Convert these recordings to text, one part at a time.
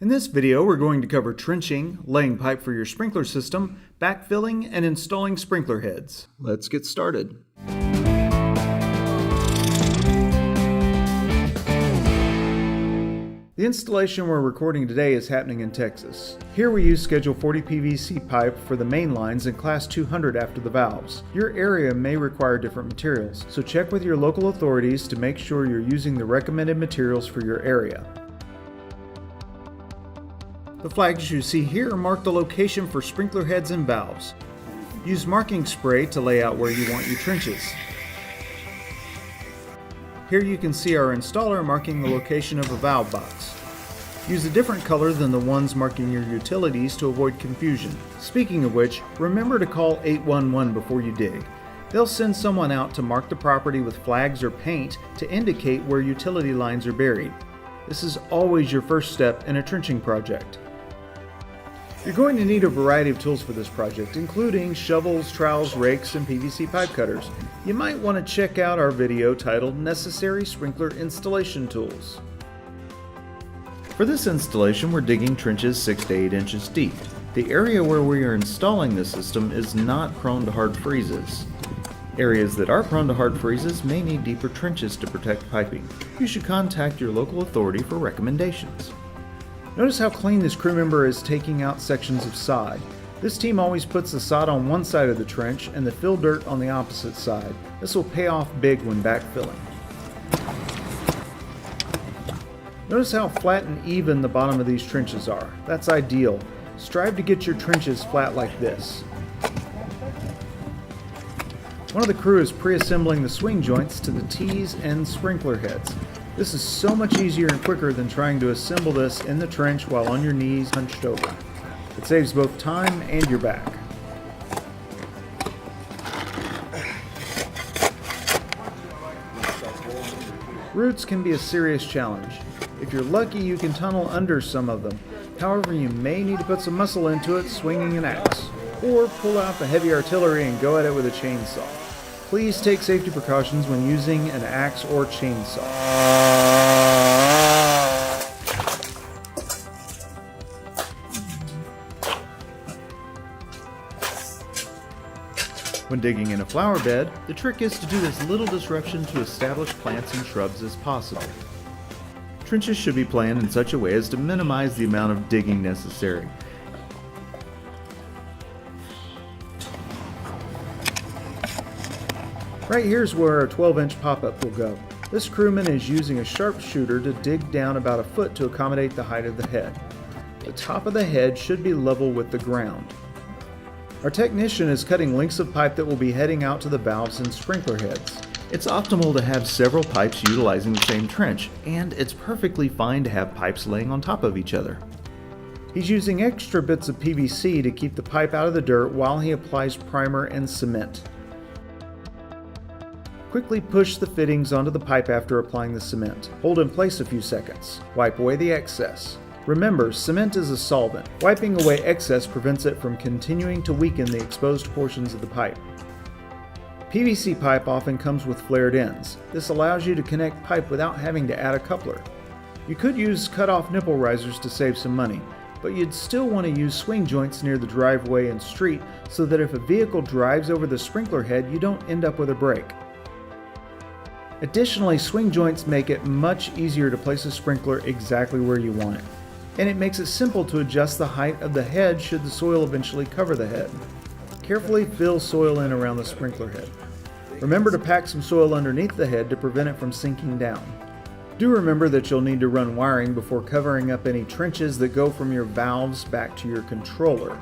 In this video, we're going to cover trenching, laying pipe for your sprinkler system, backfilling, and installing sprinkler heads. Let's get started. The installation we're recording today is happening in Texas. Here we use Schedule 40 PVC pipe for the main lines and Class 200 after the valves. Your area may require different materials, so check with your local authorities to make sure you're using the recommended materials for your area. The flags you see here mark the location for sprinkler heads and valves. Use marking spray to lay out where you want your trenches. Here you can see our installer marking the location of a valve box. Use a different color than the ones marking your utilities to avoid confusion. Speaking of which, remember to call 811 before you dig. They'll send someone out to mark the property with flags or paint to indicate where utility lines are buried. This is always your first step in a trenching project. You're going to need a variety of tools for this project, including shovels, trowels, rakes, and PVC pipe cutters. You might want to check out our video titled Necessary Sprinkler Installation Tools. For this installation, we're digging trenches 6 to 8 inches deep. The area where we are installing the system is not prone to hard freezes. Areas that are prone to hard freezes may need deeper trenches to protect piping. You should contact your local authority for recommendations. Notice how clean this crew member is taking out sections of sod. This team always puts the sod on one side of the trench and the fill dirt on the opposite side. This will pay off big when backfilling. Notice how flat and even the bottom of these trenches are. That's ideal. Strive to get your trenches flat like this. One of the crew is pre-assembling the swing joints to the T's and sprinkler heads. This is so much easier and quicker than trying to assemble this in the trench while on your knees hunched over. It saves both time and your back. Roots can be a serious challenge. If you're lucky, you can tunnel under some of them. However, you may need to put some muscle into it swinging an axe, or pull out the heavy artillery and go at it with a chainsaw. Please take safety precautions when using an axe or chainsaw. When digging in a flower bed, the trick is to do as little disruption to established plants and shrubs as possible. Trenches should be planned in such a way as to minimize the amount of digging necessary. Right here's where our 12-inch pop-up will go. This crewman is using a sharpshooter to dig down about a foot to accommodate the height of the head. The top of the head should be level with the ground. Our technician is cutting lengths of pipe that will be heading out to the valves and sprinkler heads. It's optimal to have several pipes utilizing the same trench, and it's perfectly fine to have pipes laying on top of each other. He's using extra bits of PVC to keep the pipe out of the dirt while he applies primer and cement. Quickly push the fittings onto the pipe after applying the cement. Hold in place a few seconds. Wipe away the excess. Remember, cement is a solvent. Wiping away excess prevents it from continuing to weaken the exposed portions of the pipe. PVC pipe often comes with flared ends. This allows you to connect pipe without having to add a coupler. You could use cut-off nipple risers to save some money, but you'd still want to use swing joints near the driveway and street so that if a vehicle drives over the sprinkler head, you don't end up with a break. Additionally, swing joints make it much easier to place a sprinkler exactly where you want it. And it makes it simple to adjust the height of the head should the soil eventually cover the head. Carefully fill soil in around the sprinkler head. Remember to pack some soil underneath the head to prevent it from sinking down. Do remember that you'll need to run wiring before covering up any trenches that go from your valves back to your controller.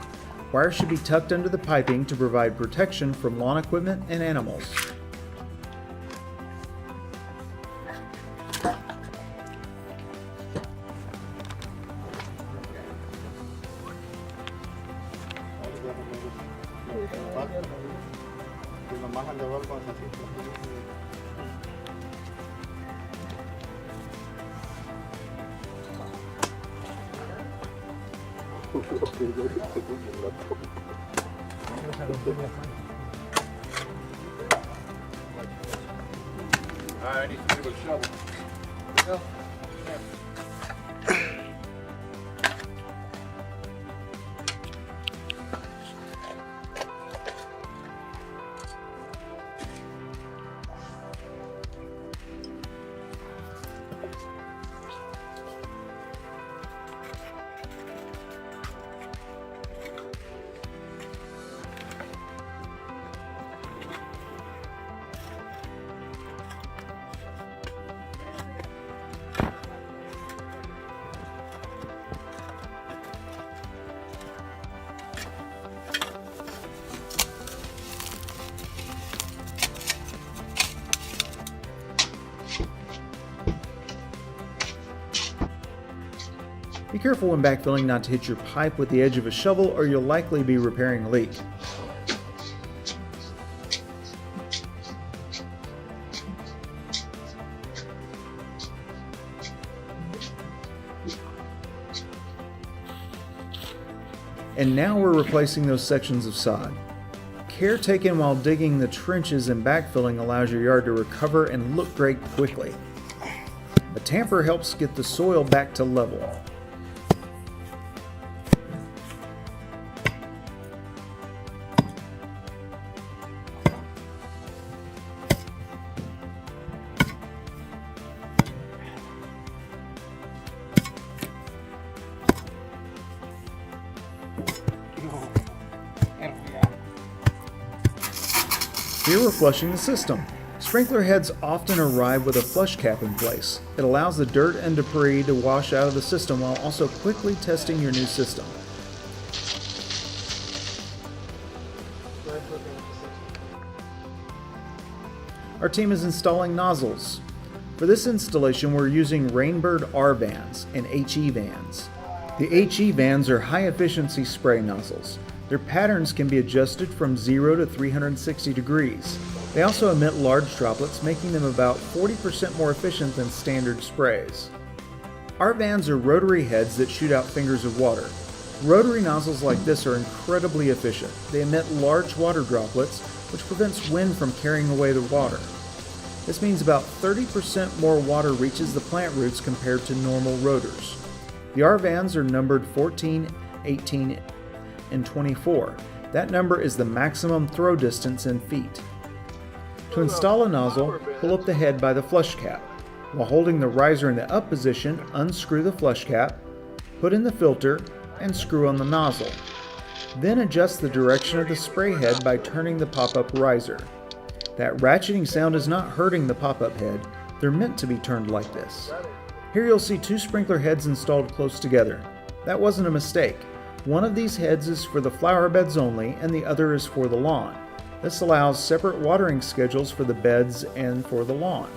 Wire should be tucked under the piping to provide protection from lawn equipment and animals. I need to do a shovel. Be careful when backfilling not to hit your pipe with the edge of a shovel or you'll likely be repairing a leak. And now we're replacing those sections of sod. Care taken while digging the trenches and backfilling allows your yard to recover and look great quickly. A tamper helps get the soil back to level. Here we're flushing the system. Sprinkler heads often arrive with a flush cap in place. It allows the dirt and debris to wash out of the system while also quickly testing your new system. Our team is installing nozzles. For this installation, we're using Rainbird R vans and HE vans. The HE vans are high-efficiency spray nozzles. Their patterns can be adjusted from 0 to 360 degrees. They also emit large droplets, making them about 40% more efficient than standard sprays. Our vans are rotary heads that shoot out fingers of water. Rotary nozzles like this are incredibly efficient. They emit large water droplets, which prevents wind from carrying away the water. This means about 30% more water reaches the plant roots compared to normal rotors. The R vans are numbered 14, 18, and 24. That number is the maximum throw distance in feet. To install a nozzle, pull up the head by the flush cap. While holding the riser in the up position, unscrew the flush cap, put in the filter, and screw on the nozzle. Then adjust the direction of the spray head by turning the pop-up riser. That ratcheting sound is not hurting the pop-up head. They're meant to be turned like this. Here you'll see two sprinkler heads installed close together. That wasn't a mistake. One of these heads is for the flower beds only, and the other is for the lawn. This allows separate watering schedules for the beds and for the lawn.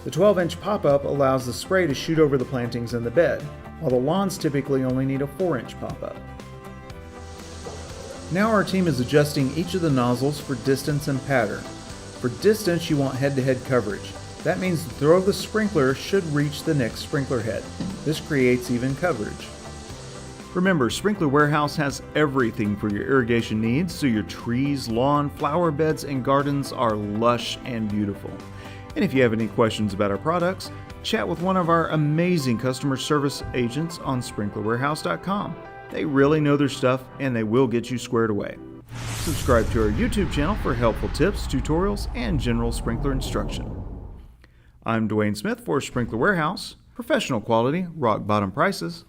The 12-inch pop-up allows the spray to shoot over the plantings in the bed, while the lawns typically only need a 4-inch pop-up. Now our team is adjusting each of the nozzles for distance and pattern. For distance, you want head-to-head coverage. That means the throw of the sprinkler should reach the next sprinkler head. This creates even coverage. Remember, Sprinkler Warehouse has everything for your irrigation needs, so your trees, lawn, flower beds, and gardens are lush and beautiful. And if you have any questions about our products, chat with one of our amazing customer service agents on sprinklerwarehouse.com. They really know their stuff, and they will get you squared away. Subscribe to our YouTube channel for helpful tips, tutorials, and general sprinkler instruction. I'm Dwayne Smith for Sprinkler Warehouse. Professional quality, rock bottom prices.